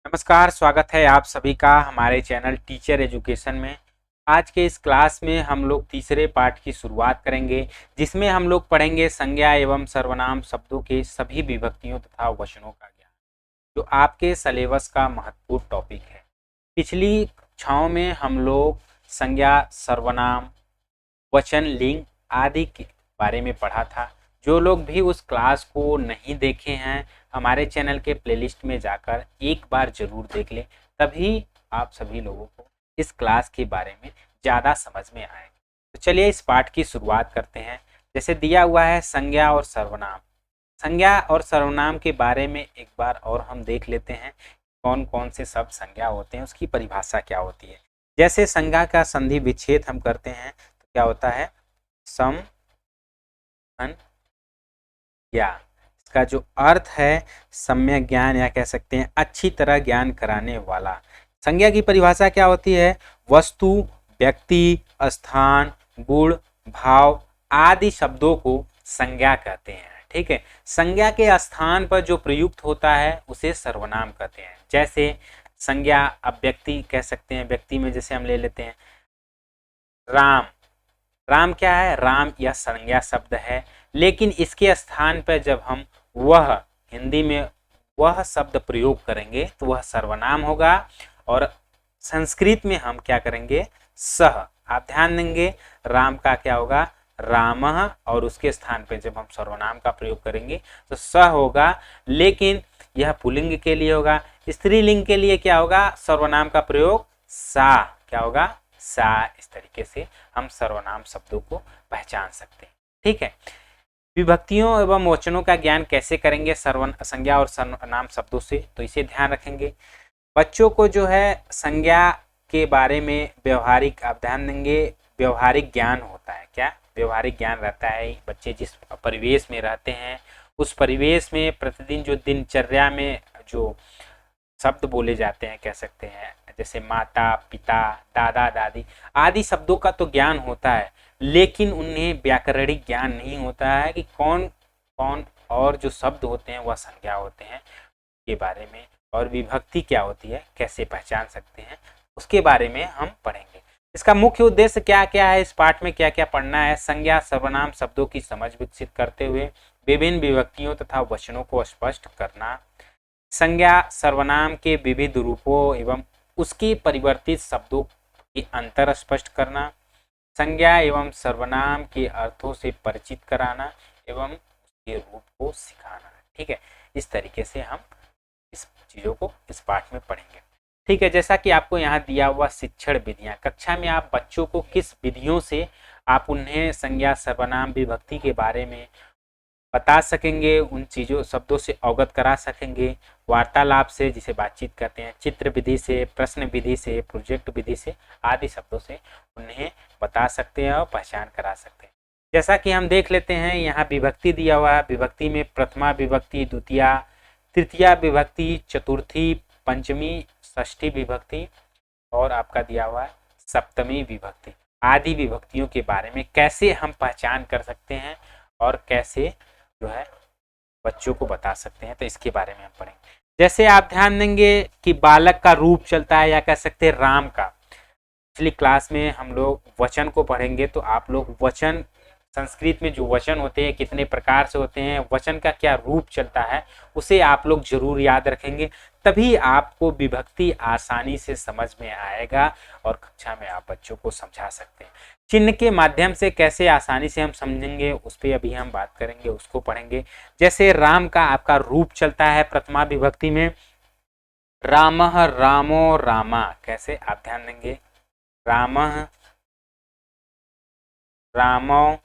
नमस्कार, स्वागत है आप सभी का हमारे चैनल टीचर एजुकेशन में। आज के इस क्लास में हम लोग तीसरे पार्ट की शुरुआत करेंगे, जिसमें हम लोग पढ़ेंगे संज्ञा एवं सर्वनाम शब्दों के सभी विभक्तियों तथा वचनों का ज्ञान, जो आपके सिलेबस का महत्वपूर्ण टॉपिक है। पिछली कक्षाओं में हम लोग संज्ञा, सर्वनाम, वचन, लिंग आदि के बारे में पढ़ा था। जो लोग भी उस क्लास को नहीं देखे हैं, हमारे चैनल के प्लेलिस्ट में जाकर एक बार जरूर देख लें, तभी आप सभी लोगों को इस क्लास के बारे में ज़्यादा समझ में आए। तो चलिए इस पाठ की शुरुआत करते हैं। जैसे दिया हुआ है संज्ञा और सर्वनाम। संज्ञा और सर्वनाम के बारे में एक बार और हम देख लेते हैं, कौन कौन से शब्द संज्ञा होते हैं, उसकी परिभाषा क्या होती है। जैसे संज्ञा का संधि विच्छेद हम करते हैं तो क्या होता है, सम अन ज्ञा। इसका जो अर्थ है सम्यक ज्ञान, या कह सकते हैं अच्छी तरह ज्ञान कराने वाला। संज्ञा की परिभाषा क्या होती है, वस्तु, व्यक्ति, स्थान, गुण, भाव आदि शब्दों को संज्ञा कहते हैं। ठीक है, संज्ञा के स्थान पर जो प्रयुक्त होता है उसे सर्वनाम कहते हैं। जैसे संज्ञा, अब व्यक्ति कह सकते हैं, व्यक्ति में जैसे हम ले लेते हैं राम। राम क्या है, राम यह संज्ञा शब्द है, लेकिन इसके स्थान पर जब हम वह, हिंदी में वह शब्द प्रयोग करेंगे तो वह सर्वनाम होगा, और संस्कृत में हम क्या करेंगे, सह। आप ध्यान देंगे, राम का क्या होगा, रामः, और उसके स्थान पर जब हम सर्वनाम का प्रयोग करेंगे तो सह होगा, लेकिन यह पुल्लिंग के लिए होगा। स्त्रीलिंग के लिए क्या होगा, सर्वनाम का प्रयोग सा, क्या होगा, सा। इस तरीके से हम सर्वनाम शब्दों को पहचान सकते हैं। ठीक है, विभक्तियों एवं वचनों का ज्ञान कैसे करेंगे संज्ञा और सर्वनाम शब्दों से, तो इसे ध्यान रखेंगे। बच्चों को जो है संज्ञा के बारे में व्यवहारिक, आप ध्यान देंगे, व्यवहारिक ज्ञान होता है। क्या व्यवहारिक ज्ञान रहता है, बच्चे जिस परिवेश में रहते हैं उस परिवेश में प्रतिदिन जो दिनचर्या में जो शब्द बोले जाते हैं, कह सकते हैं जैसे माता, पिता, दादा, दादी आदि शब्दों का तो ज्ञान होता है, लेकिन उन्हें व्याकरणिक ज्ञान नहीं होता है कि कौन कौन और जो शब्द होते हैं वह संज्ञा होते हैं के बारे में, और विभक्ति क्या होती है, कैसे पहचान सकते हैं, उसके बारे में हम पढ़ेंगे। इसका मुख्य उद्देश्य क्या क्या है, इस पाठ में क्या क्या पढ़ना है। संज्ञा सर्वनाम शब्दों की समझ विकसित करते हुए विभिन्न विभक्तियों तथा वचनों को स्पष्ट करना, संज्ञा सर्वनाम के विविध रूपों एवं उसकी परिवर्तित शब्दों के अंतर स्पष्ट करना, संज्ञा एवं सर्वनाम के अर्थों से परिचित कराना एवं उसके रूप को सिखाना। ठीक है, इस तरीके से हम इस चीज़ों को इस पाठ में पढ़ेंगे। ठीक है, जैसा कि आपको यहाँ दिया हुआ शिक्षण विधियाँ, कक्षा में आप बच्चों को किस विधियों से आप उन्हें संज्ञा सर्वनाम विभक्ति के बारे में बता सकेंगे, उन चीज़ों शब्दों से अवगत करा सकेंगे। वार्तालाप से, जिसे बातचीत करते हैं, चित्र विधि से, प्रश्न विधि से, प्रोजेक्ट विधि से आदि शब्दों से उन्हें बता सकते हैं और पहचान करा सकते हैं। जैसा कि हम देख लेते हैं, यहाँ विभक्ति दिया हुआ है। विभक्ति में प्रथमा विभक्ति, द्वितीया, तृतीया विभक्ति, चतुर्थी, पंचमी, षष्ठी विभक्ति और आपका दिया हुआ है सप्तमी विभक्ति आदि विभक्तियों के बारे में कैसे हम पहचान कर सकते हैं और कैसे जो है बच्चों को बता सकते हैं, तो इसके बारे में हम पढ़ेंगे। जैसे आप ध्यान देंगे कि बालक का रूप चलता है, या कह सकते हैं राम का। पिछली क्लास में हम लोग वचन को पढ़ेंगे, तो आप लोग वचन, संस्कृत में जो वचन होते हैं कितने प्रकार से होते हैं, वचन का क्या रूप चलता है, उसे आप लोग जरूर याद रखेंगे, तभी आपको विभक्ति आसानी से समझ में आएगा और कक्षा में आप बच्चों को समझा सकते हैं। चिन्ह के माध्यम से कैसे आसानी से हम समझेंगे, उस पर अभी हम बात करेंगे, उसको पढ़ेंगे। जैसे राम का आपका रूप चलता है प्रथमा विभक्ति में, रामः, रामो, रामा। कैसे, आप ध्यान देंगे, रामः, रामो,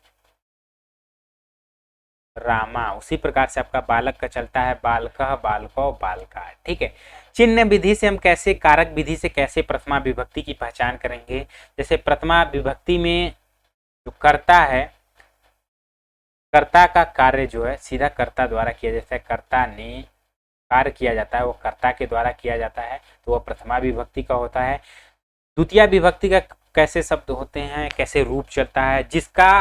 रामा। उसी प्रकार से आपका बालक का चलता है बालकः, बालको, बालका। ठीक है, चिन्ह विधि से हम कैसे, कारक विधि से कैसे प्रथमा विभक्ति की पहचान करेंगे। जैसे प्रथमा विभक्ति में जो कर्ता है, कर्ता का कार्य जो है सीधा कर्ता द्वारा किया जाता है, कर्ता ने कार्य किया जाता है वो कर्ता के द्वारा किया जाता है, तो वह प्रथमा विभक्ति का होता है। द्वितीय विभक्ति का कैसे शब्द होते हैं, कैसे रूप चलता है, जिसका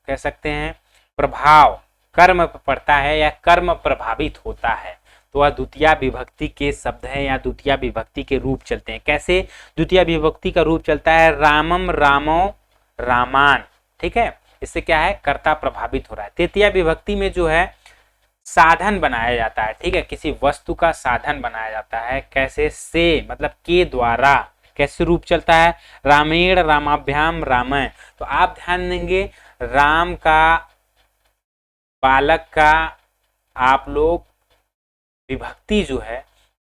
कह सकते हैं प्रभाव कर्म पर पड़ता है या कर्म प्रभावित होता है, तो वह द्वितीया विभक्ति के शब्द हैं या द्वितीया विभक्ति के रूप चलते हैं। कैसे द्वितीया विभक्ति का रूप चलता है? रामम रामो रामान, ठीक है, इससे क्या है, कर्ता प्रभावित हो रहा है। तृतीया विभक्ति में जो है साधन बनाया जाता है, ठीक है, किसी वस्तु का साधन बनाया जाता है। कैसे? से मतलब के द्वारा। कैसे रूप चलता है? रामेण रामाभ्याम रामय। तो आप ध्यान देंगे राम का, बालक का आप लोग विभक्ति जो है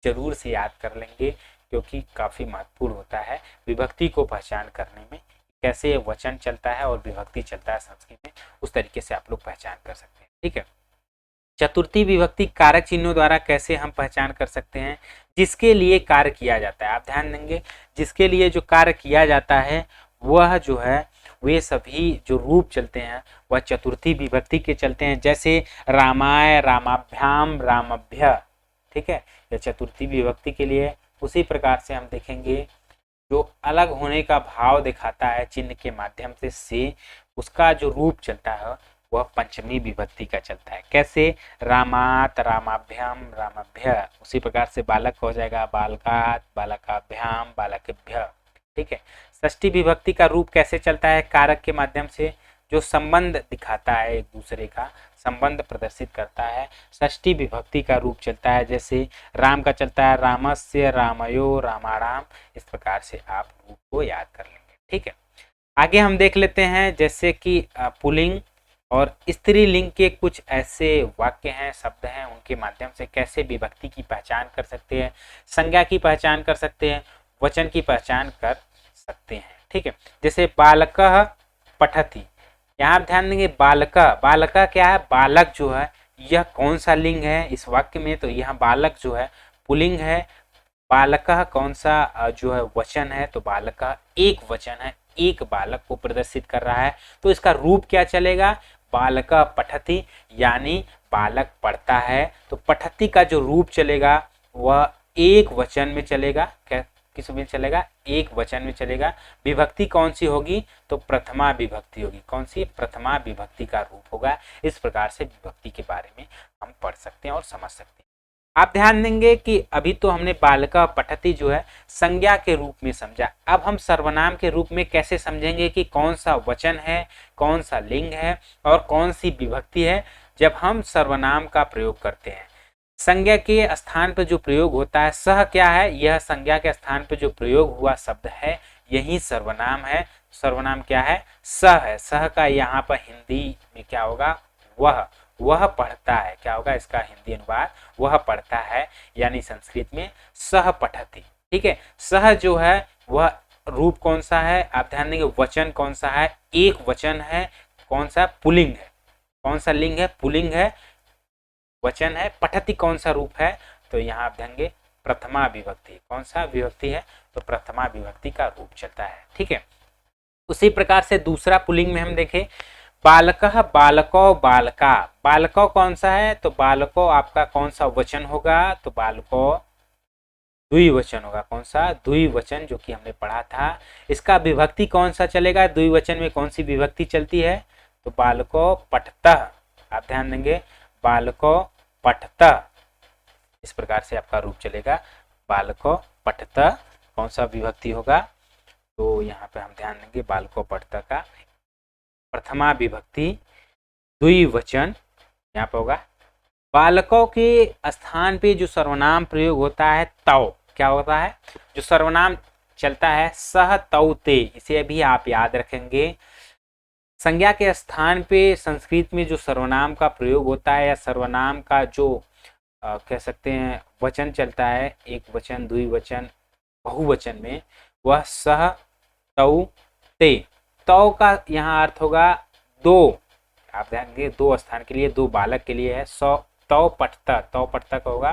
जरूर से याद कर लेंगे, क्योंकि काफी महत्वपूर्ण होता है विभक्ति को पहचान करने में। कैसे वचन चलता है और विभक्ति चलता है संस्कृत में, उस तरीके से आप लोग पहचान कर सकते हैं, ठीक है। चतुर्थी विभक्ति कारक चिन्हों द्वारा कैसे हम पहचान कर सकते हैं? जिसके लिए कार्य किया जाता है, आप ध्यान देंगे जिसके लिए जो कार्य किया जाता है वह जो है वे सभी जो रूप चलते हैं वह चतुर्थी विभक्ति के चलते हैं। जैसे रामाय रामाभ्याम रामभ्य, ठीक है, यह चतुर्थी विभक्ति के लिए। उसी प्रकार से हम देखेंगे जो अलग होने का भाव दिखाता है चिन्ह के माध्यम से उसका जो रूप चलता है वह पंचमी विभक्ति का चलता है। कैसे? रामात रामाभ्याम रामभ्य। उसी प्रकार से बालक हो जाएगा बालकात बालकाभ्याम बालकेभ्य, ठीक है। षष्ठी विभक्ति का रूप कैसे चलता है? कारक के माध्यम से जो संबंध दिखाता है, एक दूसरे का संबंध प्रदर्शित करता है, षष्ठी विभक्ति का रूप चलता है। जैसे राम का चलता है रामस्य रामयो रामाराम। इस प्रकार से आप रूप को याद कर लेंगे, ठीक है। आगे हम देख लेते हैं जैसे कि पुल्लिंग और स्त्रीलिंग के कुछ ऐसे वाक्य हैं, शब्द हैं, उनके माध्यम से कैसे विभक्ति की पहचान कर सकते हैं, संज्ञा की पहचान कर सकते हैं, वचन की पहचान कर सकते हैं, ठीक है। जैसे बालकः पठति, यहाँ आप ध्यान देंगे बालका, बालका क्या है? बालक जो है यह कौन सा लिंग है इस वाक्य में? तो यहाँ बालक जो है पुल्लिंग है। बालकः कौन सा जो है वचन है? तो बालकः एक वचन है, एक बालक को प्रदर्शित कर रहा है। तो इसका रूप क्या चलेगा? बालकः पठति, यानी बालक पढ़ता है। तो पठति का जो रूप चलेगा वह एक वचन में चलेगा। किस में चलेगा? एक वचन में चलेगा। विभक्ति कौन सी होगी? तो प्रथमा विभक्ति होगी। कौन सी? प्रथमा विभक्ति का रूप होगा। इस प्रकार से विभक्ति के बारे में हम पढ़ सकते हैं और समझ सकते हैं। आप ध्यान देंगे कि अभी तो हमने बालका पठति जो है संज्ञा के रूप में समझा। अब हम सर्वनाम के रूप में कैसे समझेंगे कि कौन सा वचन है, कौन सा लिंग है और कौन सी विभक्ति है? जब हम सर्वनाम का प्रयोग करते हैं, संज्ञा के स्थान पर जो प्रयोग होता है, सह क्या है? यह संज्ञा के स्थान पर जो प्रयोग हुआ शब्द है यही सर्वनाम है। सर्वनाम क्या है? सह है। सह का यहाँ पर हिंदी में क्या होगा? वह पढ़ता है। क्या होगा इसका हिंदी अनुवाद? वह पढ़ता है, यानी संस्कृत में सह पठति, ठीक है। सह जो है वह रूप कौन सा है? आप ध्यान देंगे वचन कौन सा है? एक वचन है। कौन सा? पुल्लिंग है। कौन सा लिंग है? पुल्लिंग है, वचन है। पठति कौन सा रूप है? तो यहाँ आप ध्यान देंगे प्रथमा विभक्ति। कौन सा विभक्ति है? तो प्रथमा विभक्ति का रूप चलता है, ठीक है। उसी प्रकार से दूसरा पुल्लिंग में हम देखें बालकः बालको बालका। बालको कौन सा है? तो बालको आपका कौन सा वचन होगा? तो बालको द्विवचन होगा। कौन सा? द्विवचन, जो कि हमने पढ़ा था। इसका विभक्ति कौन सा चलेगा? द्विवचन में कौन सी विभक्ति चलती है? तो बालको पठतः। आप ध्यान देंगे बालको पठतः, इस प्रकार से आपका रूप चलेगा बालको पठतः। कौन सा विभक्ति होगा? तो यहाँ पे हम ध्यान देंगे बालको पठतः का प्रथमा विभक्ति द्विवचन यहाँ पे होगा। बालकों के स्थान पे जो सर्वनाम प्रयोग होता है तौ, क्या होता है? जो सर्वनाम चलता है सह तौ ते, इसे अभी आप याद रखेंगे। संज्ञा के स्थान पे संस्कृत में जो सर्वनाम का प्रयोग होता है या सर्वनाम का जो कह सकते हैं वचन चलता है, एक वचन, द्विवचन, बहुवचन में, वह सह तौ ते। तौ का यहाँ अर्थ होगा दो। आप ध्यान देंगे दो स्थान के लिए, दो बालक के लिए है। तौ पठता, तौ पठता का होगा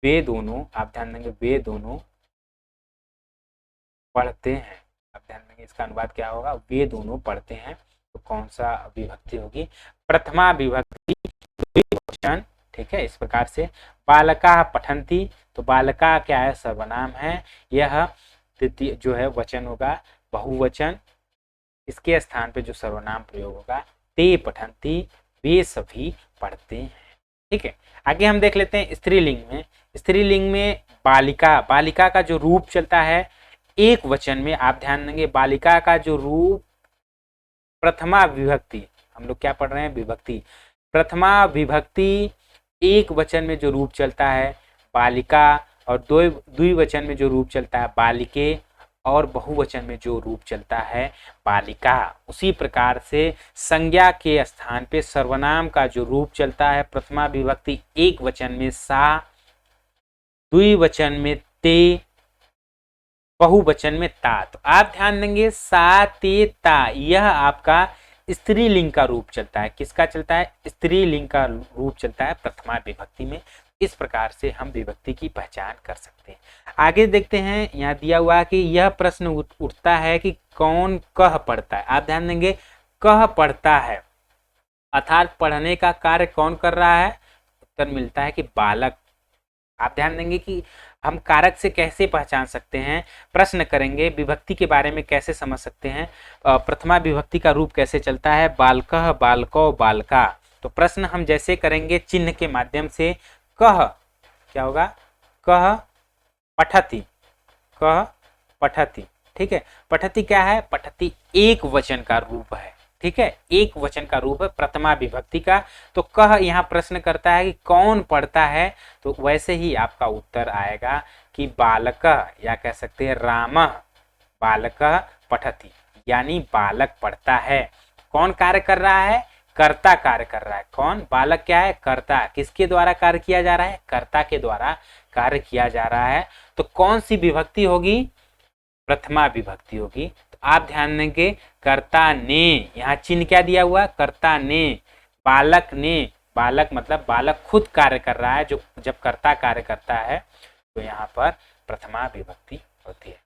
वे दोनों। आप ध्यान देंगे वे दोनों पढ़ते हैं। आप ध्यान देंगे इसका अनुवाद क्या होगा? वे दोनों पढ़ते हैं। तो कौन सा विभक्ति होगी? प्रथमा विभक्ति द्विवचन, ठीक है। इस प्रकार से बालका पठन्ति, तो बालका क्या है? सर्वनाम है। यह तृतीय जो है वचन होगा, बहुवचन। इसके स्थान पे जो सर्वनाम प्रयोग होगा ते पठन्ति, वे सभी पढ़ते हैं। ठीक है, आगे हम देख लेते हैं स्त्रीलिंग में। स्त्रीलिंग में बालिका, बालिका का जो रूप चलता है एक वचन में, आप ध्यान देंगे बालिका का जो रूप प्रथमा विभक्ति, हम लोग क्या पढ़ रहे हैं, विभक्ति, प्रथमा विभक्ति एक वचन में जो रूप चलता है बालिका, और द्विवचन में जो रूप चलता है बालिके, और बहुवचन में जो रूप चलता है बालिका। उसी प्रकार से संज्ञा के स्थान पे सर्वनाम का जो रूप चलता है प्रथमा विभक्ति एक वचन में सा, द्विवचन में ते, बहुवचन में ता। तो आप ध्यान देंगे सा ते ता, यह आपका स्त्रीलिंग का रूप चलता है। किसका चलता है, स्त्रीलिंग का रूप चलता है प्रथमा विभक्ति में। इस प्रकार से हम विभक्ति की पहचान कर सकते हैं। आगे देखते हैं, यहाँ दिया हुआ है कि यह प्रश्न उठता है कि कौन कह पढ़ता है। आप ध्यान देंगे कह पढ़ता है, अर्थात पढ़ने का कार्य कौन कर रहा है, उत्तर मिलता है कि बालक। आप ध्यान देंगे कि हम कारक से कैसे पहचान सकते हैं, प्रश्न करेंगे विभक्ति के बारे में कैसे समझ सकते हैं, प्रथमा विभक्ति का रूप कैसे चलता है बालकः, बालको, बालका। तो प्रश्न हम जैसे करेंगे चिन्ह के माध्यम से, कह क्या होगा, कह पठति, कह पठति। ठीक है, पठति क्या है, पठति एक वचन का रूप है। ठीक है, एक वचन का रूप है प्रथमा विभक्ति का। तो कह यहाँ प्रश्न करता है कि कौन पढ़ता है, तो वैसे ही आपका उत्तर आएगा कि बालक, या कह सकते हैं रामः बालकः पठति, यानी बालक पढ़ता है। कौन कार्य कर रहा है, कर्ता कार्य कर रहा है। कौन, बालक क्या है, कर्ता। किसके द्वारा कार्य किया जा रहा है, कर्ता के द्वारा कार्य किया जा रहा है। तो कौन सी विभक्ति होगी, प्रथमा विभक्ति होगी। तो आप ध्यान देंगे कर्ता ने, यहाँ चिन्ह क्या दिया हुआ, कर्ता ने, बालक ने, बालक मतलब बालक खुद कार्य कर रहा है। जो जब कर्ता कार्य करता है तो यहाँ पर प्रथमा विभक्ति होती है।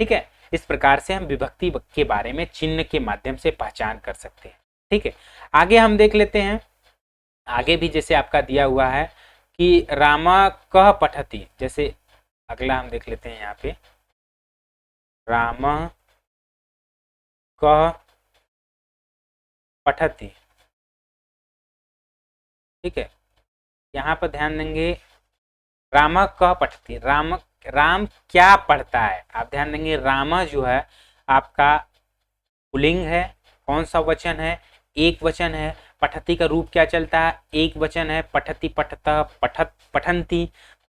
ठीक है, इस प्रकार से हम विभक्ति के बारे में चिन्ह के माध्यम से पहचान कर सकते हैं। ठीक है, आगे हम देख लेते हैं। आगे भी जैसे आपका दिया हुआ है कि रामा कह पठति, जैसे अगला हम देख लेते हैं यहाँ पे, रामः कह पठति। ठीक है, यहाँ पर ध्यान देंगे रामः कह पठति, राम क्या पढ़ता है। आप ध्यान देंगे रामः जो है आपका पुल्लिंग है, कौन सा वचन है, एक वचन है। पठति का रूप क्या चलता है, एक वचन है, पठति, पठतः, पठत, पठन्ति,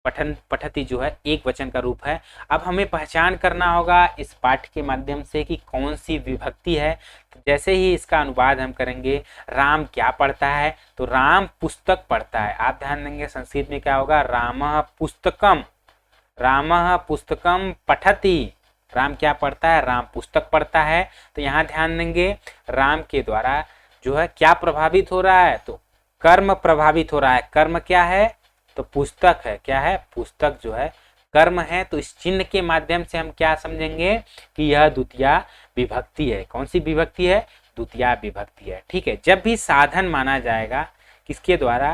पठन, पठति जो है एक वचन का रूप है। अब हमें पहचान करना होगा इस पाठ के माध्यम से कि कौन सी विभक्ति है। तो जैसे ही इसका अनुवाद हम करेंगे, राम क्या पढ़ता है, तो राम पुस्तक पढ़ता है। आप ध्यान देंगे संस्कृत में क्या होगा, रामः पुस्तकम, रामः पुस्तकम पठति, राम क्या पढ़ता है, राम पुस्तक पढ़ता है। तो यहाँ ध्यान देंगे राम के द्वारा जो है क्या प्रभावित हो रहा है, तो कर्म प्रभावित हो रहा है। कर्म क्या है, तो पुस्तक है। क्या है, पुस्तक जो है कर्म है। तो इस चिन्ह के माध्यम से हम क्या समझेंगे कि यह द्वितीया विभक्ति है। कौन सी विभक्ति है, द्वितीया विभक्ति है। ठीक है, जब भी साधन माना जाएगा किसके द्वारा,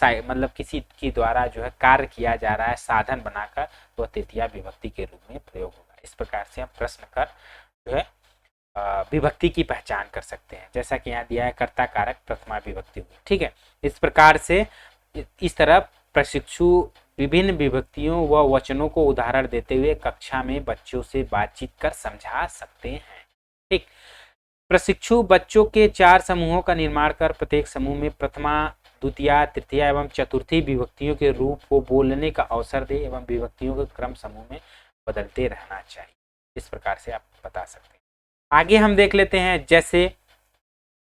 मतलब किसी के द्वारा जो है कार्य किया जा रहा है साधन बनाकर, तो तृतीया विभक्ति के रूप में प्रयोग होगा। इस प्रकार से हम प्रश्न कर जो है विभक्ति की पहचान कर सकते हैं। जैसा कि यहाँ दिया है कर्ता कारक प्रथमा विभक्ति हुई। ठीक है, इस प्रकार से इस तरह प्रशिक्षु विभिन्न विभक्तियों व वचनों को उदाहरण देते हुए कक्षा में बच्चों से बातचीत कर समझा सकते हैं। ठीक, प्रशिक्षु बच्चों के 4 समूहों का निर्माण कर प्रत्येक समूह में प्रथमा, द्वितीया, तृतीया एवं चतुर्थी विभक्तियों के रूप को बोलने का अवसर दे एवं विभक्तियों के क्रम समूह में बदलते रहना चाहिए। इस प्रकार से आप बता सकते हैं। आगे हम देख लेते हैं, जैसे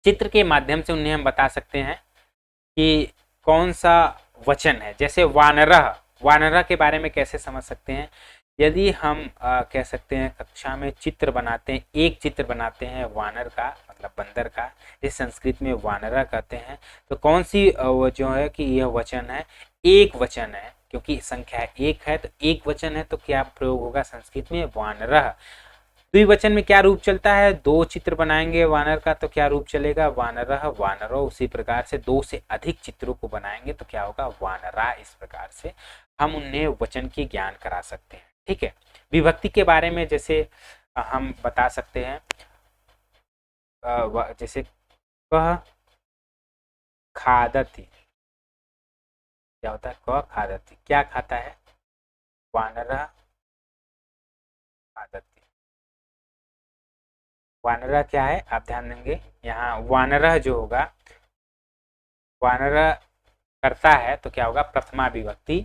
चित्र के माध्यम से उन्हें हम बता सकते हैं कि कौन सा वचन है। जैसे वानरः, वानरः के बारे में कैसे समझ सकते हैं, यदि हम कह सकते हैं कक्षा में चित्र बनाते हैं, एक चित्र बनाते हैं वानर का मतलब बंदर का, इस संस्कृत में वानरः कहते हैं। तो कौन सी जो है कि यह वचन है, एक वचन है, क्योंकि संख्या एक है तो एक वचन है। तो क्या प्रयोग होगा संस्कृत में, वानरः। द्विवचन में क्या रूप चलता है, 2 चित्र बनाएंगे वानर का तो क्या रूप चलेगा, वानरः, वानरो। उसी प्रकार से 2 से अधिक चित्रों को बनाएंगे तो क्या होगा, वानरा। इस प्रकार से हम उन्हें वचन की ज्ञान करा सकते हैं। ठीक है, विभक्ति के बारे में जैसे हम बता सकते हैं, जैसे कह खादति, क्या होता है? क खादति, क्या खाता है? वानरः खादति। वानरः क्या है? आप ध्यान देंगे यहाँ वानरः जो होगा, वानरः करता है तो क्या होगा? प्रथमा विभक्ति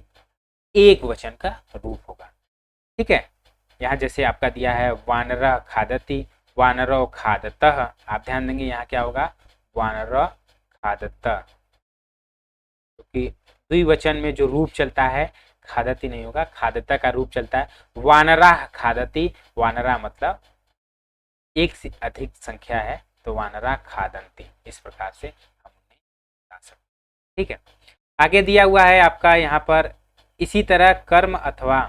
एक वचन का रूप होगा। ठीक है, यहाँ जैसे आपका दिया है वानरः खादति, वानरो खादतः, आप ध्यान देंगे यहाँ क्या होगा? वानरः खादतः, क्योंकि द्विवचन में जो रूप चलता है खादति नहीं होगा, खादता का रूप चलता है। वानराः खादति, वानरा मतलब एक से अधिक संख्या है तो वानरा खादन्ति, इस प्रकार से हम उन्हें बता सकते हैं। ठीक है, आगे दिया हुआ है आपका यहाँ पर, इसी तरह कर्म अथवा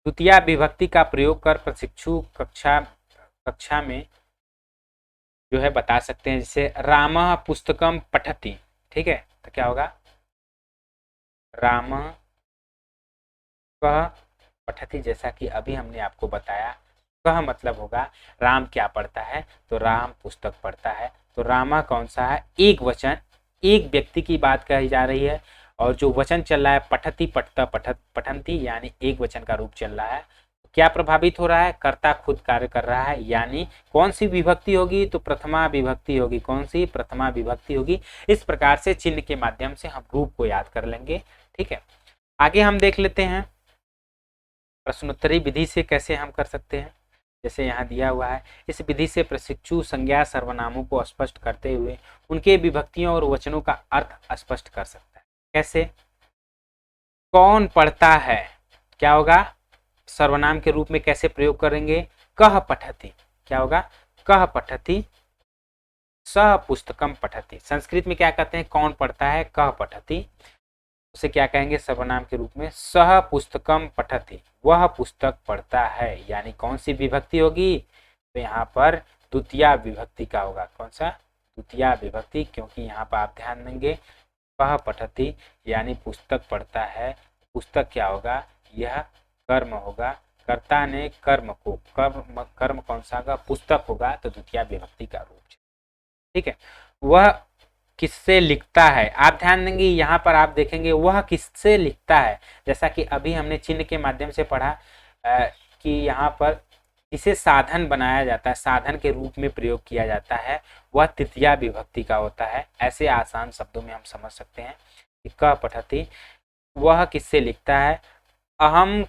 द्वितीया विभक्ति का प्रयोग कर प्रशिक्षु कक्षा में जो है बता सकते हैं। जैसे रामः पुस्तकम पठति, ठीक है, तो क्या होगा? रामः कह पठति, जैसा कि अभी हमने आपको बताया, कह मतलब होगा राम क्या पढ़ता है? तो राम पुस्तक पढ़ता है। तो रामा कौन सा है? एक वचन, एक व्यक्ति की बात कही जा रही है, और जो वचन चल रहा है पठति पठता पठंती, यानी एक वचन का रूप चल रहा है। क्या प्रभावित हो रहा है? कर्ता खुद कार्य कर रहा है, यानी कौन सी विभक्ति होगी? तो प्रथमा विभक्ति होगी। कौन सी? प्रथमा विभक्ति होगी। इस प्रकार से चिन्ह के माध्यम से हम रूप को याद कर लेंगे। ठीक है, आगे हम देख लेते हैं प्रश्नोत्तरी विधि से कैसे हम कर सकते हैं। जैसे यहाँ दिया हुआ है, इस विधि से प्रशिक्षु संज्ञा सर्वनामों को स्पष्ट करते हुए उनके विभक्तियों और वचनों का अर्थ स्पष्ट कर सकता है। कैसे? कौन पढ़ता है, क्या होगा? सर्वनाम के रूप में कैसे प्रयोग करेंगे? कह पठति, क्या होगा? कह पठति, सह पुस्तकम पठति। संस्कृत में क्या कहते हैं? कौन पढ़ता है? कह पठति, उसे क्या कहेंगे सर्वनाम के रूप में? सह पुस्तकम पठति, वह पुस्तक पढ़ता है। यानी कौन सी विभक्ति होगी? तो यहाँ पर द्वितीया विभक्ति का होगा। कौन सा? द्वितीया विभक्ति, क्योंकि यहाँ पर आप ध्यान देंगे कह पठति यानी पुस्तक पढ़ता है। पुस्तक क्या होगा? यह कर्म होगा, कर्ता ने कर्म को, कर्म कौन सा होगा? पुस्तक होगा, तो द्वितीया विभक्ति का रूप। ठीक है, वह किससे लिखता है? आप ध्यान देंगे यहाँ पर आप देखेंगे वह किससे लिखता है, जैसा कि अभी हमने चिन्ह के माध्यम से पढ़ा कि यहाँ पर इसे साधन बनाया जाता है, साधन के रूप में प्रयोग किया जाता है, वह तृतीया विभक्ति का होता है। ऐसे आसान शब्दों में हम समझ सकते हैं कि क पठति, वह किससे लिखता है? अहम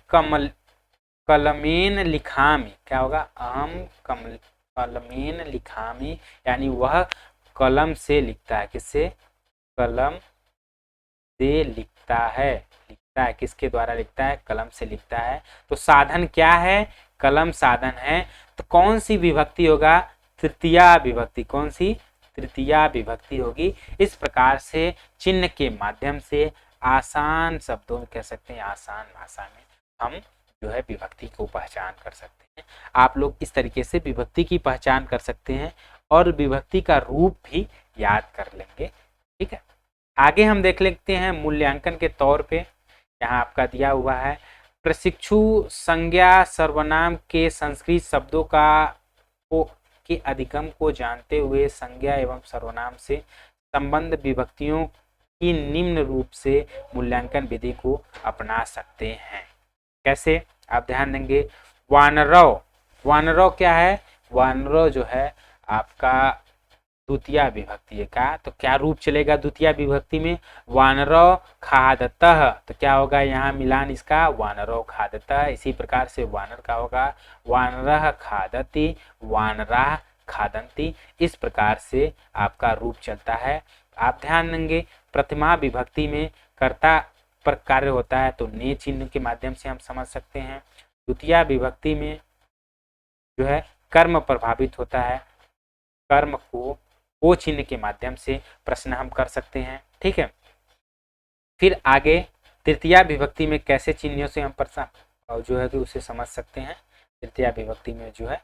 कलमेन लिखामी, क्या होगा? अहम कलमेन लिखामी, यानी वह कलम से लिखता है। किससे? कलम से लिखता है। लिखता है किसके द्वारा लिखता है? कलम से लिखता है। तो साधन क्या है? कलम साधन है। तो कौन सी विभक्ति होगा? तृतीया विभक्ति। कौन सी? तृतीया विभक्ति होगी। इस प्रकार से चिन्ह के माध्यम से आसान शब्दों में कह सकते हैं, आसान भाषा में हम जो है विभक्ति को पहचान कर सकते हैं। आप लोग इस तरीके से विभक्ति की पहचान कर सकते हैं और विभक्ति का रूप भी याद कर लेंगे। ठीक है, आगे हम देख लेते हैं मूल्यांकन के तौर पे। यहाँ आपका दिया हुआ है प्रशिक्षु संज्ञा सर्वनाम के संस्कृत शब्दों के अधिगम को जानते हुए संज्ञा एवं सर्वनाम से संबंध विभक्तियों की निम्न रूप से मूल्यांकन विधि को अपना सकते हैं। कैसे? आप ध्यान देंगे वानरव, वानरव क्या है? वानरव जो है आपका द्वितीया विभक्ति का, तो क्या रूप चलेगा द्वितीया विभक्ति में? वानरव खादतः, तो क्या होगा यहाँ मिलान इसका? वानरव खादतः। इसी प्रकार से वानर का होगा वानरः खादति, वानराः खादन्ति। इस प्रकार से आपका रूप चलता है। आप ध्यान देंगे प्रथमा विभक्ति में कर्ता पर कार्य होता है, तो ने चिन्ह के माध्यम से हम समझ सकते हैं। द्वितीया विभक्ति में जो है कर्म प्रभावित होता है, कर्म को वो चिन्ह के माध्यम से प्रश्न हम कर सकते हैं। ठीक है, फिर आगे तृतीया विभक्ति में कैसे चिन्हों से हम प्रश्न और जो है कि उसे समझ सकते हैं। तृतीया विभक्ति में जो है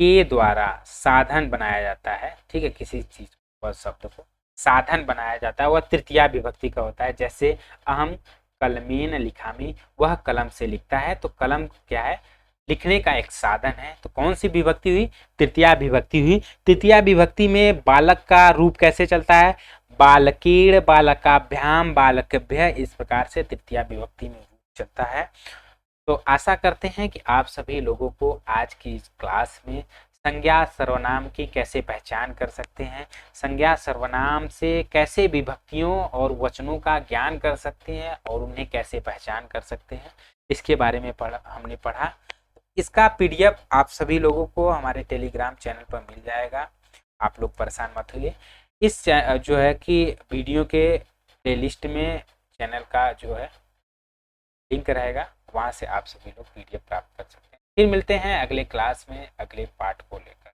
के द्वारा साधन बनाया जाता है। ठीक है, किसी चीज पर शब्द को साधन बनाया जाता है, वह तृतीया विभक्ति का होता है। जैसे अहम कलमेन लिखामी, वह कलम से लिखता है। तो कलम क्या है? लिखने का एक साधन है। तो कौन सी विभक्ति हुई? तृतीया विभक्ति हुई। तृतीया विभक्ति में बालक का रूप कैसे चलता है? बालकेड़, बालकाभ्याम, बालकभ्य, इस प्रकार से तृतीया विभक्ति में रूप चलता है। तो आशा करते हैं कि आप सभी लोगों को आज की इस क्लास में संज्ञा सर्वनाम की कैसे पहचान कर सकते हैं, संज्ञा सर्वनाम से कैसे विभक्तियों और वचनों का ज्ञान कर सकते हैं और उन्हें कैसे पहचान कर सकते हैं, इसके बारे में हमने पढ़ा। इसका पीडीएफ आप सभी लोगों को हमारे टेलीग्राम चैनल पर मिल जाएगा, आप लोग परेशान मत होइए। इस जो है कि वीडियो के प्लेलिस्ट में चैनल का जो है लिंक रहेगा, वहाँ से आप सभी लोग पीडीएफ प्राप्त कर सकते हैं। फिर मिलते हैं अगले क्लास में अगले पार्ट को लेकर।